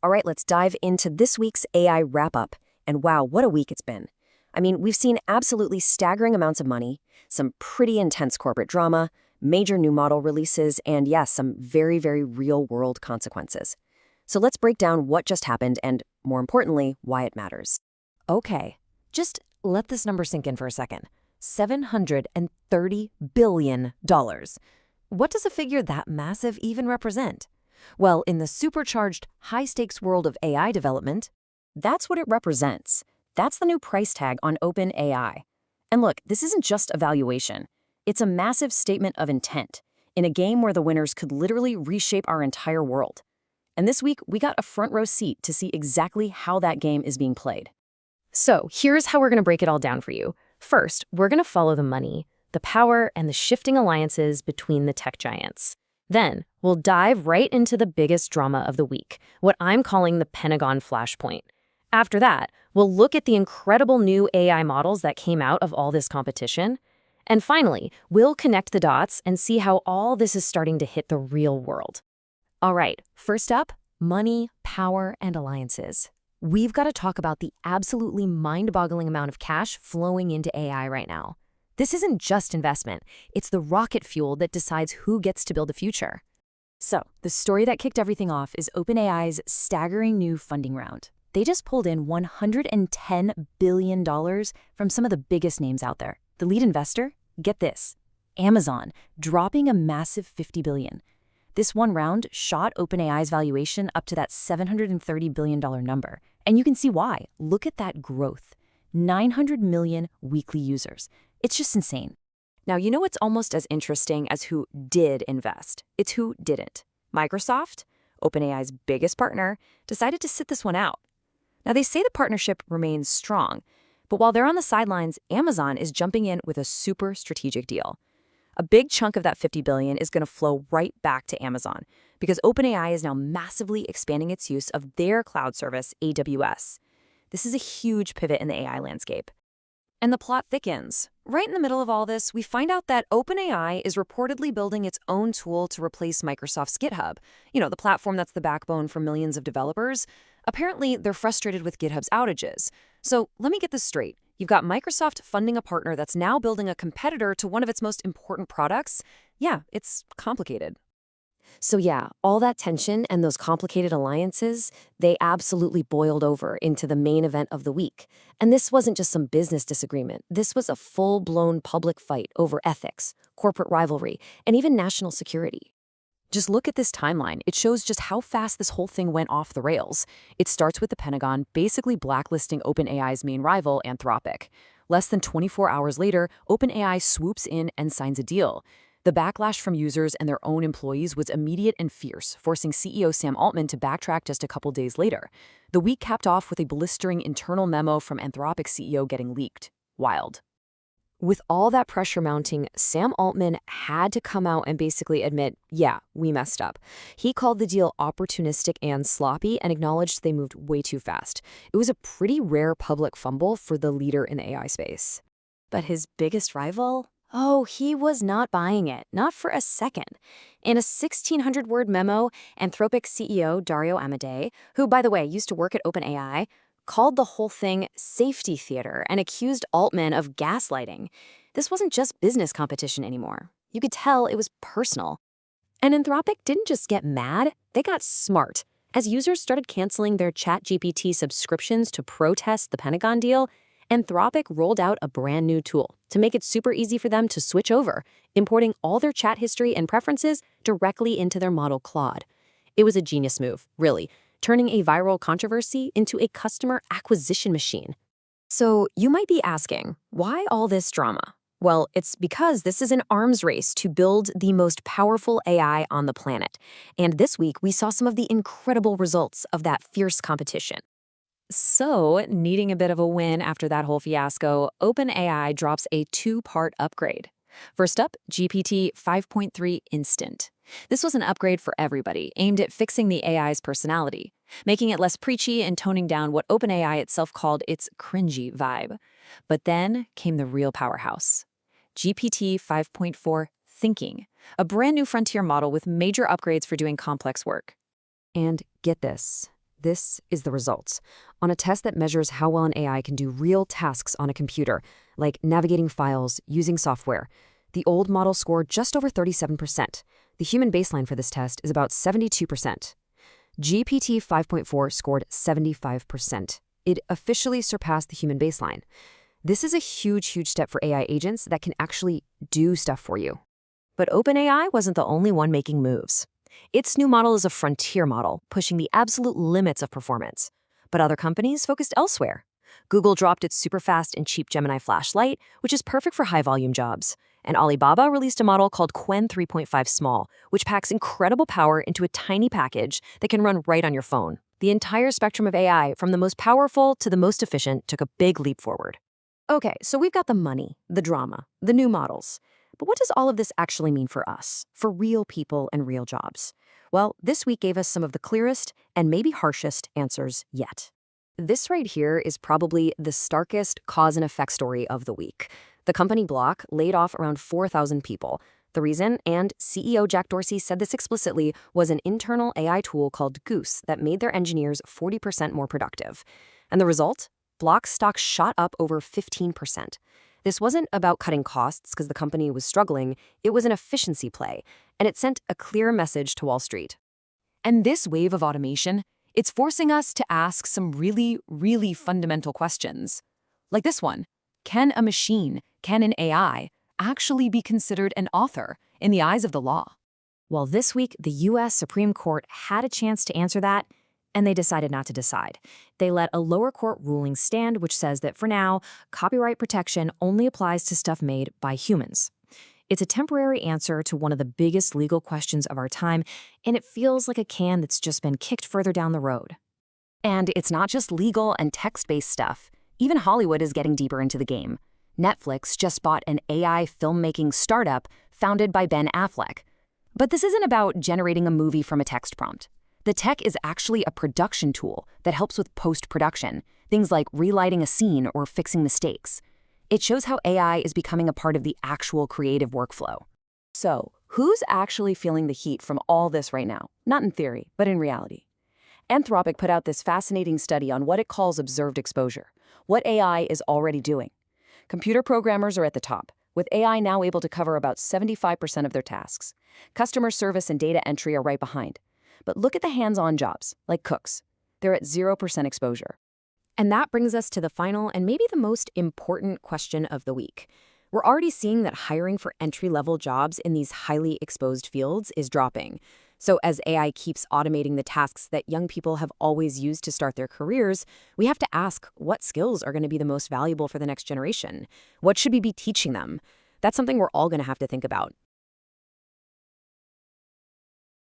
All right, let's dive into this week's AI wrap-up. And wow, what a week it's been. I mean, we've seen absolutely staggering amounts of money, some pretty intense corporate drama, major new model releases, and yes, some very, very real-world consequences. So let's break down what just happened and, more importantly, why it matters. Okay, just let this number sink in for a second. $730 billion. What does a figure that massive even represent? Well, in the supercharged, high-stakes world of AI development, That's what it represents. That's the new price tag on OpenAI. And look, this isn't just a valuation. It's a massive statement of intent in a game where the winners could literally reshape our entire world. And this week, we got a front row seat to see exactly how that game is being played. So here's how we're going to break it all down for you. First, we're going to follow the money, the power, and the shifting alliances between the tech giants. Then, we'll dive right into the biggest drama of the week, what I'm calling the Pentagon flashpoint. After that, we'll look at the incredible new AI models that came out of all this competition. And finally, we'll connect the dots and see how all this is starting to hit the real world. All right, first up, money, power, and alliances. We've got to talk about the absolutely mind-boggling amount of cash flowing into AI right now. This isn't just investment, it's the rocket fuel that decides who gets to build the future. So, the story that kicked everything off is OpenAI's staggering new funding round. They just pulled in $110 billion from some of the biggest names out there. The lead investor? Get this. Amazon, dropping a massive $50 billion. This one round shot OpenAI's valuation up to that $730 billion number. And you can see why. Look at that growth. 900 million weekly users. It's just insane. Now, you know what's almost as interesting as who did invest? It's who didn't. Microsoft, OpenAI's biggest partner, decided to sit this one out. Now, they say the partnership remains strong, but while they're on the sidelines, Amazon is jumping in with a super strategic deal. A big chunk of that $50 billion is going to flow right back to Amazon because OpenAI is now massively expanding its use of their cloud service, AWS. This is a huge pivot in the AI landscape. And the plot thickens. Right in the middle of all this, we find out that OpenAI is reportedly building its own tool to replace Microsoft's GitHub. You know, the platform that's the backbone for millions of developers. Apparently, they're frustrated with GitHub's outages. So let me get this straight. You've got Microsoft funding a partner that's now building a competitor to one of its most important products. Yeah, it's complicated. So yeah, all that tension and those complicated alliances, they absolutely boiled over into the main event of the week. And this wasn't just some business disagreement. This was a full-blown public fight over ethics, corporate rivalry, and even national security. Just look at this timeline. It shows just how fast this whole thing went off the rails. It starts with the Pentagon basically blacklisting OpenAI's main rival, Anthropic. Less than 24 hours later, OpenAI swoops in and signs a deal. The backlash from users and their own employees was immediate and fierce, forcing CEO Sam Altman to backtrack just a couple days later. The week capped off with a blistering internal memo from Anthropic's CEO getting leaked. Wild. With all that pressure mounting, Sam Altman had to come out and basically admit, yeah, we messed up. He called the deal opportunistic and sloppy and acknowledged they moved way too fast. It was a pretty rare public fumble for the leader in the AI space. But his biggest rival? Oh, he was not buying it, not for a second. In a 1,600-word memo, Anthropic CEO Dario Amodei, who, by the way, used to work at OpenAI, called the whole thing safety theater and accused Altman of gaslighting. This wasn't just business competition anymore. You could tell it was personal. And Anthropic didn't just get mad, they got smart. As users started canceling their ChatGPT subscriptions to protest the Pentagon deal, Anthropic rolled out a brand new tool to make it super easy for them to switch over, importing all their chat history and preferences directly into their model Claude. It was a genius move, really, turning a viral controversy into a customer acquisition machine. So you might be asking, why all this drama? Well, it's because this is an arms race to build the most powerful AI on the planet. And this week, we saw some of the incredible results of that fierce competition. So, needing a bit of a win after that whole fiasco, OpenAI drops a two-part upgrade. First up, GPT 5.3 Instant. This was an upgrade for everybody, aimed at fixing the AI's personality, making it less preachy and toning down what OpenAI itself called its cringy vibe. But then came the real powerhouse. GPT 5.4 Thinking, a brand new frontier model with major upgrades for doing complex work. And get this. This is the results. On a test that measures how well an AI can do real tasks on a computer, like navigating files, using software, the old model scored just over 37%. The human baseline for this test is about 72%. GPT 5.4 scored 75%. It officially surpassed the human baseline. This is a huge, huge step for AI agents that can actually do stuff for you. But OpenAI wasn't the only one making moves. Its new model is a frontier model, pushing the absolute limits of performance. But other companies focused elsewhere. Google dropped its super-fast and cheap Gemini flashlight, which is perfect for high-volume jobs. And Alibaba released a model called Qwen 3.5 Small, which packs incredible power into a tiny package that can run right on your phone. The entire spectrum of AI, from the most powerful to the most efficient, took a big leap forward. Okay, so we've got the money, the drama, the new models. But what does all of this actually mean for us, for real people and real jobs? Well, this week gave us some of the clearest and maybe harshest answers yet. This right here is probably the starkest cause and effect story of the week. The company Block laid off around 4,000 people. The reason, and CEO Jack Dorsey said this explicitly, was an internal AI tool called Goose that made their engineers 40% more productive. And the result? Block's stock shot up over 15%. This wasn't about cutting costs because the company was struggling. It was an efficiency play, and it sent a clear message to Wall Street. And this wave of automation, it's forcing us to ask some really, really fundamental questions. Like this one: can a machine, can an AI, actually be considered an author in the eyes of the law? Well, this week, the U.S. Supreme Court had a chance to answer that, and they decided not to decide. They let a lower court ruling stand, which says that for now, copyright protection only applies to stuff made by humans. It's a temporary answer to one of the biggest legal questions of our time, and it feels like a can that's just been kicked further down the road. And it's not just legal and text-based stuff. Even Hollywood is getting deeper into the game. Netflix just bought an AI filmmaking startup founded by Ben Affleck. But this isn't about generating a movie from a text prompt. The tech is actually a production tool that helps with post-production, things like relighting a scene or fixing mistakes. It shows how AI is becoming a part of the actual creative workflow. So, who's actually feeling the heat from all this right now? Not in theory, but in reality. Anthropic put out this fascinating study on what it calls observed exposure, what AI is already doing. Computer programmers are at the top, with AI now able to cover about 75% of their tasks. Customer service and data entry are right behind. But look at the hands-on jobs, like cooks. They're at 0% exposure. And that brings us to the final and maybe the most important question of the week. We're already seeing that hiring for entry-level jobs in these highly exposed fields is dropping. So as AI keeps automating the tasks that young people have always used to start their careers, we have to ask what skills are going to be the most valuable for the next generation. What should we be teaching them? That's something we're all going to have to think about.